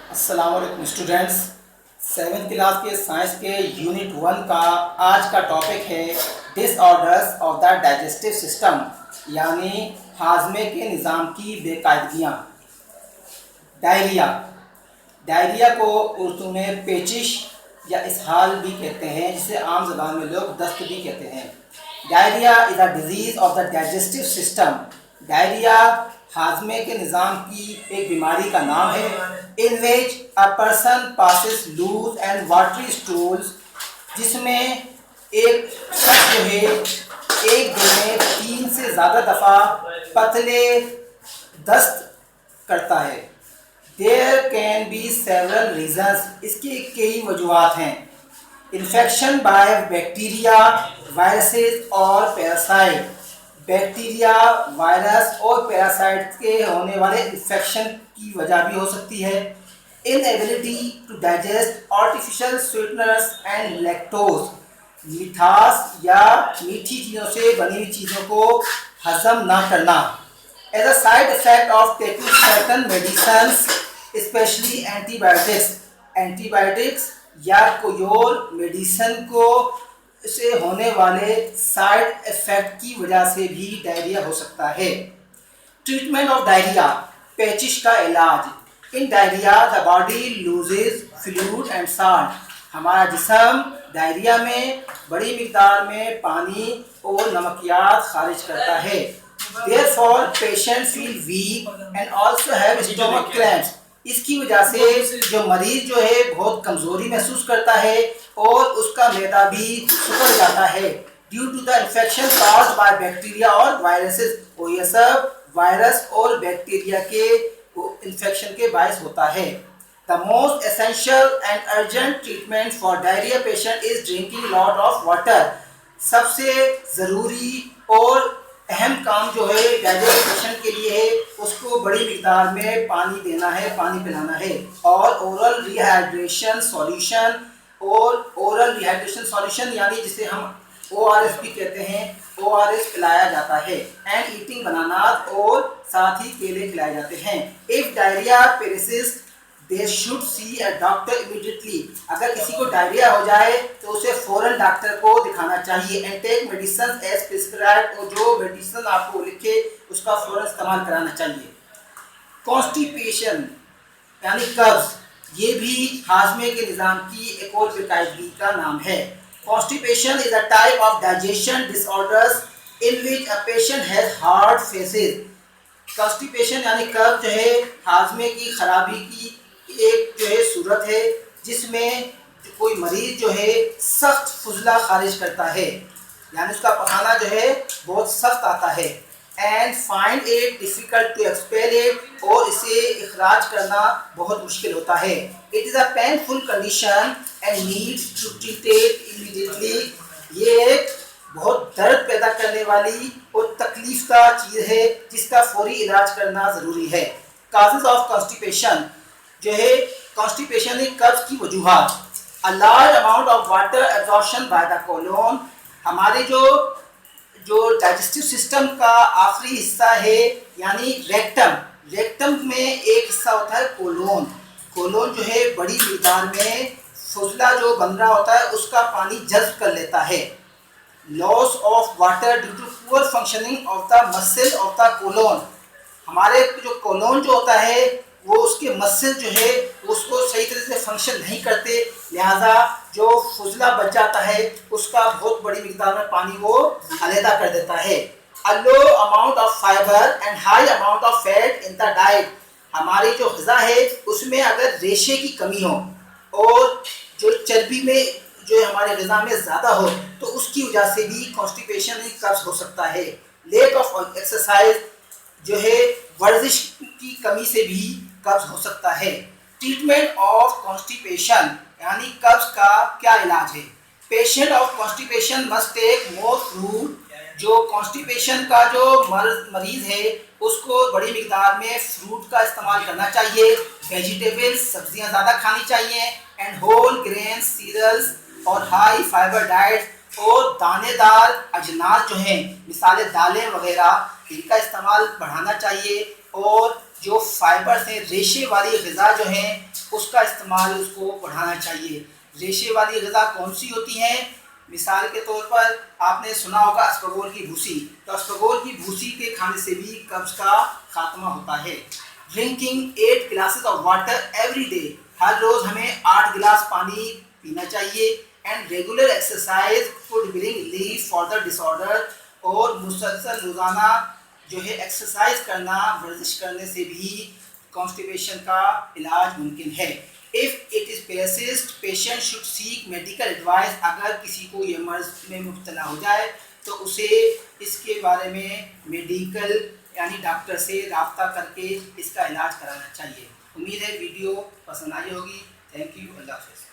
अस्सलाम वालेकुम students. 7th class के साइंस के यूनिट 1 का आज का टॉपिक है disorders of the digestive system, यानी हाजमे के निज़ाम की बेकायदगियाँ। डायरिया डायरिया को उर्दू में पेचिश या इसहाल भी कहते हैं, जिसे आम ज़बान में लोग दस्त भी कहते हैं। Diarrhoea is a disease of the digestive system. Diarrhoea हाजमे के निज़ाम की एक बीमारी का नाम है। In which a person passes loose and watery stools, जिसमें एक शख्स जो है एक दिन में 3 से ज़्यादा दफ़ा पतले दस्त करता है। There can be several reasons, इसकी कई वजूहत हैं। इन्फेक्शन बाय बैक्टीरिया, वायरसेस और पैरासाइट। बैक्टीरिया, वायरस और पैरासाइट के होने वाले इन्फेक्शन की वजह भी हो सकती है। Inability to digest artificial sweeteners and lactose, मिठास या मीठी चीज़ों से बनी हुई चीज़ों को हजम ना करना। As a side effect of taking certain medicines specially antibiotics या कोई और मेडिसिन को से होने वाले साइड इफेक्ट की वजह से भी डायरिया हो सकता है। ट्रीटमेंट ऑफ डायरिया, पेचिश का इलाज। In diarrhoea the body loses fluid and salt, हमारा जिस्म डायरिया में बड़ी मिकदार में पानी और नमकियात खारिज करता है। Therefore, patient feel weak and also have stomach cramps. इसकी वजह से जो मरीज जो है बहुत कमज़ोरी महसूस करता है और उसका मैदा भी सुखड़ जाता है due to the infection caused by bacteria और वायरसेस। और ये सब वायरस और बैक्टीरिया के इन्फेक्शन के बायस होता है। The most essential and urgent treatment for diarrhoea patient is drinking lot of water. सबसे ज़रूरी और अहम काम जो है डाइजेशन के लिए है, उसको बड़ी मिकदार में पानी देना है, पानी पिलाना है। और ओरल रिहाइड्रेशन सॉल्यूशन, और ओरल रिहाइड्रेशन सॉल्यूशन यानी जिसे हम ORS भी कहते हैं, ORS पिलाया जाता है। एंड ईटिंग बनानास, और साथ ही केले खिलाए जाते हैं। If diarrhoea persists they should see a doctor immediately. अगर किसी को डायरिया हो जाए तो उसे फौरन डॉक्टर को दिखाना चाहिए। And take medicine as prescribed, और जो मेडिसिन आपको लिखे उसका फौरन इस्तेमाल कराना चाहिए। कॉन्स्टिपेशन यानी कब्ज, ये भी हाजमे के निज़ाम की एक और बेकायदगी का नाम है। Constipation is a type of digestion disorders in which a patient has hard faces. Constipation यानी कब्ज जो है हाजमे की खराबी की एक जो है सूरत है, जिसमें कोई मरीज जो है सख्त फुजला खारिज करता है, यानी उसका पखाना जो है बहुत सख्त आता है। And find it difficult to expel it, और इसे इखराज करना बहुत मुश्किल होता है। It is a painful condition and needs to treat it immediately. ये एक बहुत दर्द पैदा करने वाली और तकलीफ का चीज़ है, जिसका फौरी इलाज करना ज़रूरी है। काजेज ऑफ कॉन्स्टिपेशन जो है, कॉन्स्टिपेशन एक कब्ज की वजूहत। A large amount of water absorption by the colon, हमारे जो डाइजेस्टिव सिस्टम का आखिरी हिस्सा है यानी रेक्टम, रेक्टम में एक हिस्सा होता है कोलोन। कोलोन जो है बड़ी मिकदार में फुजला जो बन रहा होता है उसका पानी जज्ब कर लेता है। Loss of water due to poor functioning of the muscle of the colon, हमारे जो कोलोन जो होता है वो उसके मसल जो है उसको सही तरह से फंक्शन नहीं करते, लिहाजा जो फुजला बच जाता है उसका बहुत बड़ी मिकदार में पानी वो अलहदा कर देता है। A low amount of fibre and high amount of fat in the diet, हमारी जो ग़िज़ा है उसमें अगर रेशे की कमी हो और जो चर्बी में जो हमारे ग़िज़ा में ज़्यादा हो तो उसकी वजह से भी कॉन्स्टिपेशन कब्ज़ हो सकता है। लेक ऑफ एक्सरसाइज जो है, वर्जिश की कमी से भी कब्ज हो सकता है। ट्रीटमेंट ऑफ कॉन्स्टिपेशन यानी कब्ज का क्या इलाज है। Patient of constipation must take more fruit, जो कॉन्स्टिपेशन का जो मरीज है उसको बड़ी मिकदार में फ्रूट का इस्तेमाल करना चाहिए। वेजिटेबल्स, सब्जियां ज़्यादा खानी चाहिए। एंड होल ग्रेन सीरियल्स और हाई फाइबर डाइट, और दानेदार अजनास जो हैं मिसाल दालें वगैरह, इनका इस्तेमाल बढ़ाना चाहिए। और जो फाइबर से रेशे वाली ग़िज़ा जो हैं اس کا استعمال اس کو بڑھانا چاہیے۔ ریشے والی غذا کون سی ہوتی ہیں؟ مثال کے طور پر آپ نے سنا ہوگا اسپغول کی بھوسی، تو اسپغول کی بھوسی کے کھانے سے بھی قبض کا خاتمہ ہوتا ہے۔ Drinking 8 glasses of water every day, ہر روز ہمیں 8 گلاس پانی پینا چاہیے۔ And regular exercise could bring relief for the disorder, اور مسلسل روزانہ جو ہے ایکسرسائز کرنا، ورزش کرنے سے بھی کانسٹیپیشن کا علاج ممکن ہے۔ If it is persist, patient should seek medical advice۔ اگر کسی کو یہ مرض میں مبتلا ہو جائے تو اسے اس کے بارے میں میڈیکل یعنی ڈاکٹر سے رابطہ کر کے اس کا علاج کرانا چاہیے۔ امید ہے ویڈیو پسند آئی ہوگی۔ تھینک یو، اللہ حافظ۔